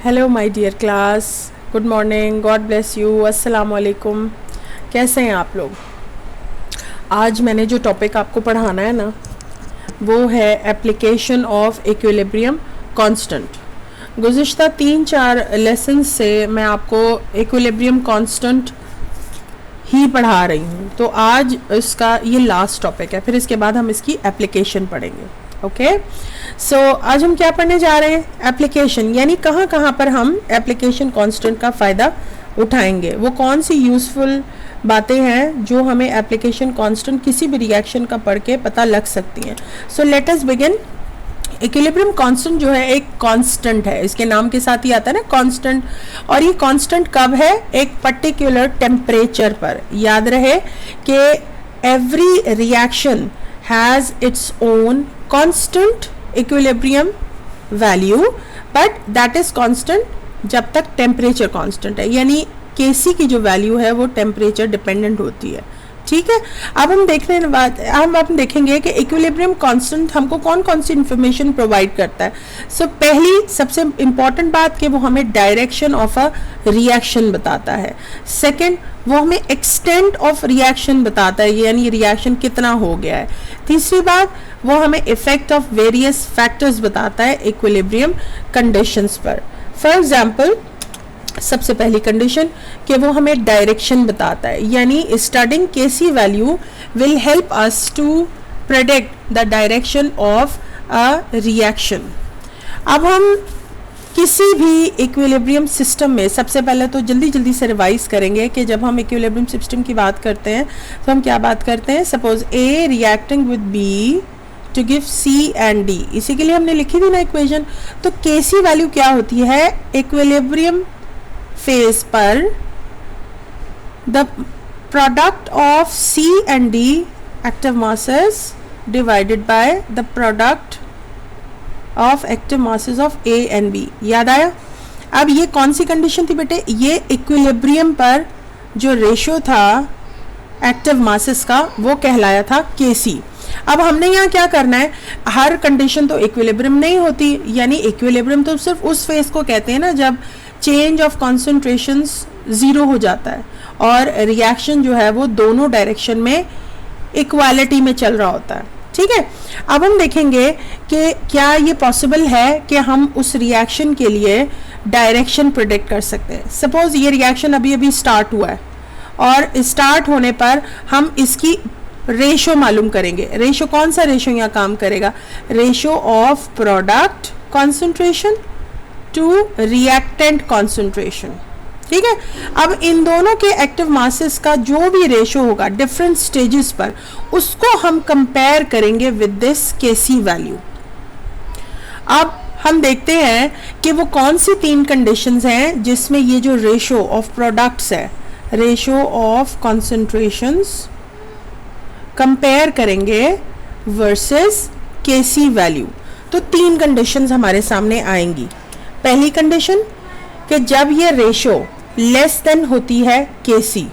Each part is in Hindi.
Hello my dear class, good morning, God bless you, अस्सलाम वालेकुम। कैसे हैं आप लोग? आज मैंने जो टॉपिक आपको पढ़ाना है ना, वो है एप्लीकेशन ऑफ इक्विलिब्रियम कांस्टेंट। गुज़िश्ता 3-4 लेसन से मैं आपको इक्विलिब्रियम कांस्टेंट ही पढ़ा रही हूँ, तो आज इसका ये लास्ट टॉपिक है, फिर इसके बाद हम इसकी एप्लीकेशन पढ़ेंगे। ओके, सो आज हम क्या पढ़ने जा रहे हैं? एप्लीकेशन, यानी कहाँ कहाँ पर हम एप्लीकेशन कांस्टेंट का फ़ायदा उठाएंगे, वो कौन सी यूज़फुल बातें हैं जो हमें एप्लीकेशन कांस्टेंट किसी भी रिएक्शन का पढ़ के पता लग सकती हैं। So let us begin. Equilibrium constant जो है एक कांस्टेंट है, इसके नाम के साथ ही आता है ना कांस्टेंट। और ये कांस्टेंट कब है? एक पर्टिकुलर टेम्परेचर पर। याद रहे कि every reaction has its own constant equilibrium value, but that is constant जब तक टेम्परेचर कांस्टेंट है, यानी Kc की जो वैल्यू है वो टेम्परेचर डिपेंडेंट होती है। ठीक है, अब हम देखेंगे कि इक्विलिब्रियम कांस्टेंट हमको कौन कौन सी इंफॉर्मेशन प्रोवाइड करता है। सो पहली सबसे इंपॉर्टेंट बात कि वो हमें डायरेक्शन ऑफ अ रिएक्शन बताता है। सेकंड, वो हमें एक्सटेंट ऑफ रिएक्शन बताता है, यानी रिएक्शन कितना हो गया है। तीसरी बात, वो हमें इफेक्ट ऑफ वेरियस फैक्टर्स बताता है इक्विलिब्रियम कंडीशंस पर। फॉर एग्जांपल, सबसे पहली कंडीशन कि वो हमें डायरेक्शन बताता है, यानी studying Kc value will help us to predict the direction of a reaction. अब हम किसी भी इक्विलिब्रियम सिस्टम में सबसे पहले तो जल्दी से रिवाइज करेंगे कि जब हम इक्विलिब्रियम सिस्टम की बात करते हैं तो हम क्या बात करते हैं। Suppose A reacting with B to give C and D, इसी के लिए हमने लिखी थी ना इक्वेशन। तो Kc वैल्यू क्या होती है? इक्विलिब्रियम फेज पर the product of C and D active masses divided by the product of active masses of A and B। याद आया? अब ये कौन सी कंडीशन थी बेटे? ये इक्विलिब्रियम पर जो रेशियो था एक्टिव मासेस का वो कहलाया था Kc। अब हमने यहाँ क्या करना है, हर कंडीशन तो इक्विलिब्रियम नहीं होती, यानी इक्विलिब्रियम तो सिर्फ उस फेज को कहते हैं ना जब चेंज ऑफ कॉन्सेंट्रेशंस जीरो हो जाता है और रिएक्शन जो है वो दोनों डायरेक्शन में इक्वालिटी में चल रहा होता है। ठीक है, अब हम देखेंगे कि क्या ये पॉसिबल है कि हम उस रिएक्शन के लिए डायरेक्शन प्रेडिक्ट कर सकते हैं। सपोज ये रिएक्शन अभी अभी स्टार्ट हुआ है और स्टार्ट होने पर हम इसकी रेशो मालूम करेंगे। रेशो कौन सा रेशो यहाँ काम करेगा? Ratio of product concentration to reactant concentration. ठीक है, अब इन दोनों के एक्टिव मासेस का जो भी रेशो होगा डिफरेंट स्टेजेस पर, उसको हम कंपेयर करेंगे विद दिस Kc वैल्यू। अब हम देखते हैं कि वो कौन सी 3 कंडीशंस हैं जिसमें ये जो रेशो ऑफ प्रोडक्ट्स है, रेशो ऑफ कॉन्सेंट्रेशंस कंपेयर करेंगे वर्सेस Kc वैल्यू। तो 3 कंडीशंस हमारे सामने आएंगी। पहली कंडीशन कि जब ये रेशो लेस देन होती है Kc।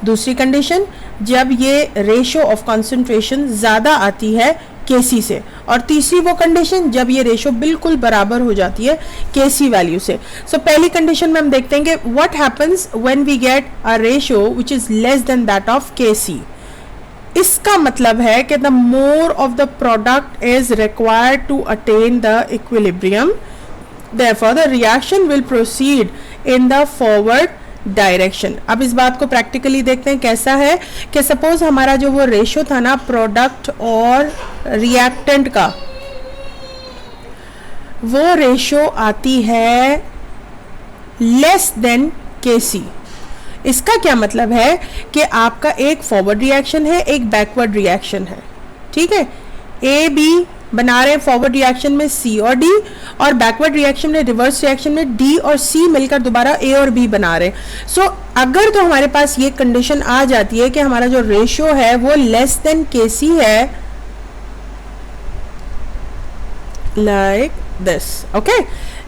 दूसरी कंडीशन, जब ये रेशो ऑफ कंसंट्रेशन ज़्यादा आती है Kc से। और तीसरी वो कंडीशन जब ये रेशो बिल्कुल बराबर हो जाती है Kc वैल्यू से। सो पहली कंडीशन में हम देखते हैं कि what happens when we get a ratio which is less than that of Kc। इसका मतलब है कि the more of the product is required to attain the equilibrium, therefore the reaction will proceed in the forward direction. अब इस बात को प्रैक्टिकली देखते हैं कैसा है कि सपोज हमारा जो वो रेशियो था ना प्रोडक्ट और रिएक्टेंट का, वो रेशियो आती है लेस देन Kc। इसका क्या मतलब है कि आपका एक फॉरवर्ड रिएक्शन है, एक बैकवर्ड रिएक्शन है। ठीक है, ए बी बना रहे हैं फॉरवर्ड रिएक्शन में C और D, और बैकवर्ड रिएक्शन में, रिवर्स रिएक्शन में D और C मिलकर दोबारा A और B बना रहे हैं। सो अगर तो हमारे पास ये कंडीशन आ जाती है कि हमारा जो रेशियो है वो लेस देन Kc है, like this, okay,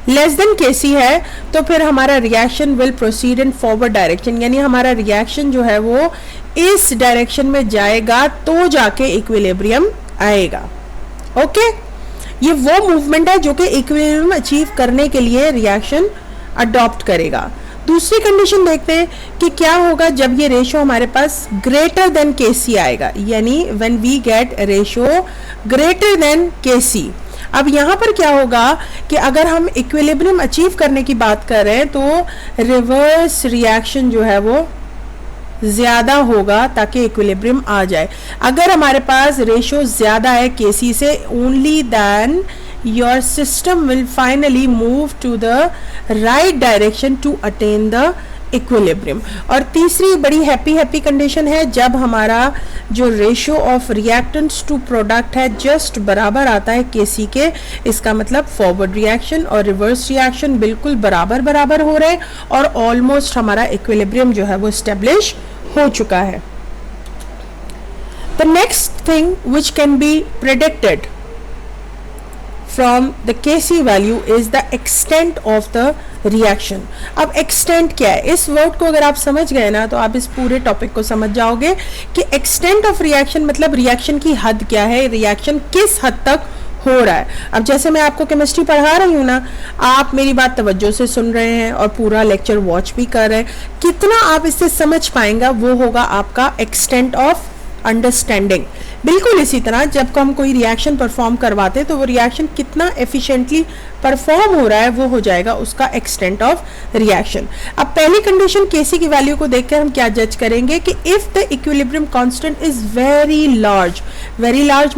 less than Kc है, तो फिर हमारा reaction will proceed in forward direction, यानी हमारा रिएक्शन जो है वो इस डायरेक्शन में जाएगा तो जाके इक्विलिब्रियम आएगा। ओके, ये वो मूवमेंट है जो कि इक्विलिब्रियम अचीव करने के लिए रिएक्शन अडॉप्ट करेगा। दूसरी कंडीशन देखते हैं कि क्या होगा जब ये रेशो हमारे पास ग्रेटर देन Kc आएगा, यानी when we get ratio greater than Kc। अब यहाँ पर क्या होगा कि अगर हम इक्विलिब्रियम अचीव करने की बात कर रहे हैं तो रिवर्स रिएक्शन जो है वो ज्यादा होगा ताकि इक्विलिब्रियम आ जाए। अगर हमारे पास रेशो ज्यादा है Kc से, only then your system will finally move to the right direction to attain the equilibrium। और तीसरी बड़ी हैप्पी कंडीशन है जब हमारा जो ratio of reactants to product है जस्ट बराबर आता है Kc के। इसका मतलब फॉरवर्ड रिएक्शन और रिवर्स रिएक्शन बिल्कुल बराबर हो रहे हैं और ऑलमोस्ट हमारा इक्विलिब्रियम जो है वो एस्टेब्लिश हो चुका है। The next thing which can be predicted from the Kc value is the extent of the reaction। अब extent क्या है, इस वर्ड को अगर आप समझ गए ना तो आप इस पूरे टॉपिक को समझ जाओगे कि extent of reaction मतलब रिएक्शन की हद क्या है, रिएक्शन किस हद तक हो रहा है। अब जैसे मैं आपको केमिस्ट्री पढ़ा रही हूँ ना, आप मेरी बात तवज्जो से सुन रहे हैं और पूरा लेक्चर वॉच भी कर रहे हैं, कितना आप इससे समझ पाएंगे वो होगा आपका एक्सटेंट ऑफ अंडरस्टैंडिंग। बिल्कुल इसी तरह जब हम कोई रिएक्शन परफॉर्म करवाते हैं तो वो रिएक्शन कितना एफिशिएंटली परफॉर्म हो रहा है वो हो जाएगा उसका एक्सटेंट ऑफ रिएक्शन। अब पहली कंडीशन Kc की वैल्यू को देखकर हम क्या जज करेंगे कि if the equilibrium constant is very large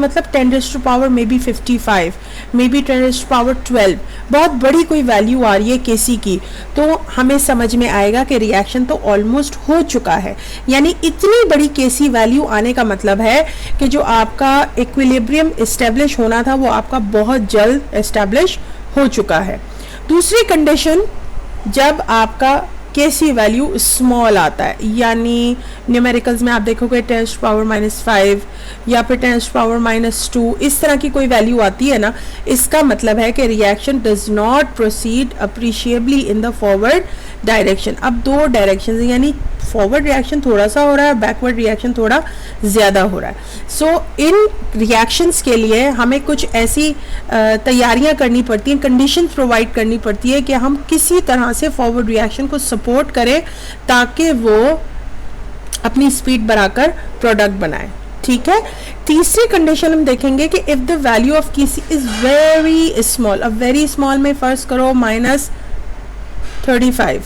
मतलब 10⁻⁵ मे बी 55, मे बी 10⁻12, बहुत बड़ी कोई वैल्यू आ रही है Kc की, तो हमें समझ में आएगा कि रिएक्शन तो ऑलमोस्ट हो चुका है। यानी इतनी बड़ी Kc वैल्यू आने का मतलब है कि जो आपका इक्विलिब्रियम एस्टेब्लिश होना था वो आपका बहुत जल्द एस्टेब्लिश हो चुका है। दूसरी कंडीशन, जब आपका Kc वैल्यू स्मॉल आता है, यानी न्यूमेरिकल्स में आप देखोगे 10⁻⁵ या फिर 10⁻⁻2, इस तरह की कोई वैल्यू आती है ना, इसका मतलब है कि reaction does not proceed appreciably in the forward direction. अब दो डायरेक्शन यानी फॉरवर्ड रिएक्शन थोड़ा सा हो रहा है, बैकवर्ड रिएक्शन थोड़ा ज़्यादा हो रहा है। सो इन रिएक्शंस के लिए हमें कुछ ऐसी तैयारियां करनी पड़ती हैं, कंडीशंस प्रोवाइड करनी पड़ती है कि हम किसी तरह से फॉरवर्ड रिएक्शन को सपोर्ट करें ताकि वो अपनी स्पीड बढ़ाकर प्रोडक्ट बनाए। ठीक है। तीसरी कंडीशन हम देखेंगे कि if the value of Kc is very small, अब वेरी स्मॉल में फर्स्ट करो -35,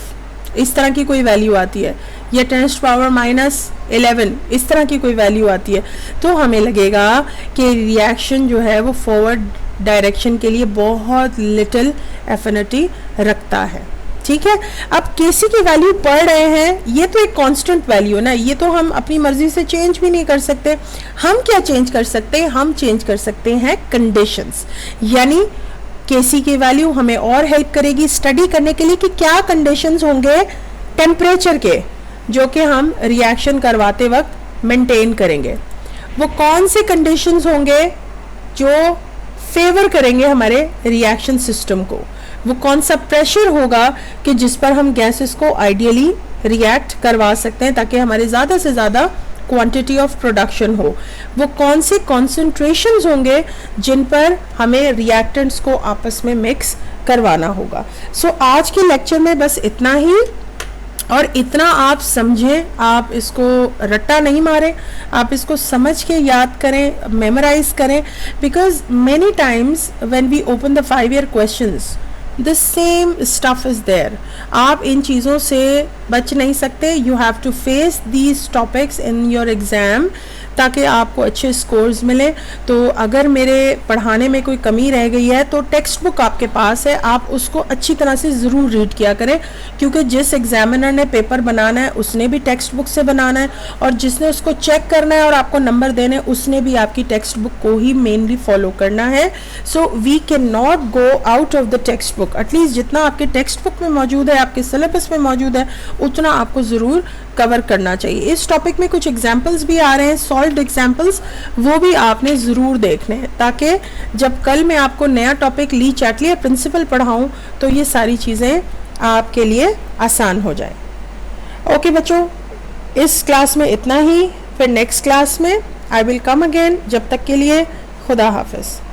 इस तरह की कोई वैल्यू आती है, या 10⁻⁻11 इस तरह की कोई वैल्यू आती है, तो हमें लगेगा कि रिएक्शन जो है वो फॉरवर्ड डायरेक्शन के लिए बहुत लिटिल एफिनिटी रखता है। ठीक है। अब Kc की वैल्यू पढ़ रहे हैं, ये तो एक कांस्टेंट वैल्यू है ना, ये तो हम अपनी मर्जी से चेंज भी नहीं कर सकते। हम क्या चेंज कर सकते हैं, हम चेंज कर सकते हैं कंडीशंस। यानी Kc की वैल्यू हमें और हेल्प करेगी स्टडी करने के लिए कि क्या कंडीशंस होंगे टेम्परेचर के जो कि हम रिएक्शन करवाते वक्त मेंटेन करेंगे। वो कौन से कंडीशंस होंगे जो फेवर करेंगे हमारे रिएक्शन सिस्टम को, वो कौन सा प्रेशर होगा कि जिस पर हम गैसेस को आइडियली रिएक्ट करवा सकते हैं ताकि हमारे ज़्यादा से ज़्यादा क्वांटिटी ऑफ प्रोडक्शन हो, वो कौन से कॉन्सेंट्रेशंस होंगे जिन पर हमें रिएक्टेंट्स को आपस में मिक्स करवाना होगा। सो आज के लेक्चर में बस इतना ही, और इतना आप समझें, आप इसको रट्टा नहीं मारें, आप इसको समझ के याद करें, मेमोराइज करें, because many times when we open the 5-year questions the same stuff is there. आप इन चीज़ों से बच नहीं सकते। You have to face these topics in your exam ताकि आपको अच्छे स्कोर्स मिलें। तो अगर मेरे पढ़ाने में कोई कमी रह गई है तो टेक्स्ट बुक आपके पास है, आप उसको अच्छी तरह से ज़रूर रीड किया करें, क्योंकि जिस एग्जामिनर ने पेपर बनाना है उसने भी टेक्स्ट बुक से बनाना है, और जिसने उसको चेक करना है और आपको नंबर देने उसने भी आपकी टेक्स्ट बुक को ही मेनली फॉलो करना है। So we can not go out of the textbook. At least जितना आपके टेक्स्ट बुक में मौजूद है, आपके सिलेबस में मौजूद है, उतना आपको ज़रूर कवर करना चाहिए। इस टॉपिक में कुछ एग्जाम्पल्स भी आ रहे हैं, सॉल्व्ड एग्जाम्पल्स, वो भी आपने ज़रूर देखने हैं ताकि जब कल मैं आपको नया टॉपिक ली चैटली प्रिंसिपल पढ़ाऊँ तो ये सारी चीज़ें आपके लिए आसान हो जाए। ओके बच्चों, इस क्लास में इतना ही, फिर नेक्स्ट क्लास में आई विल कम अगेन। जब तक के लिए खुदा हाफिज़।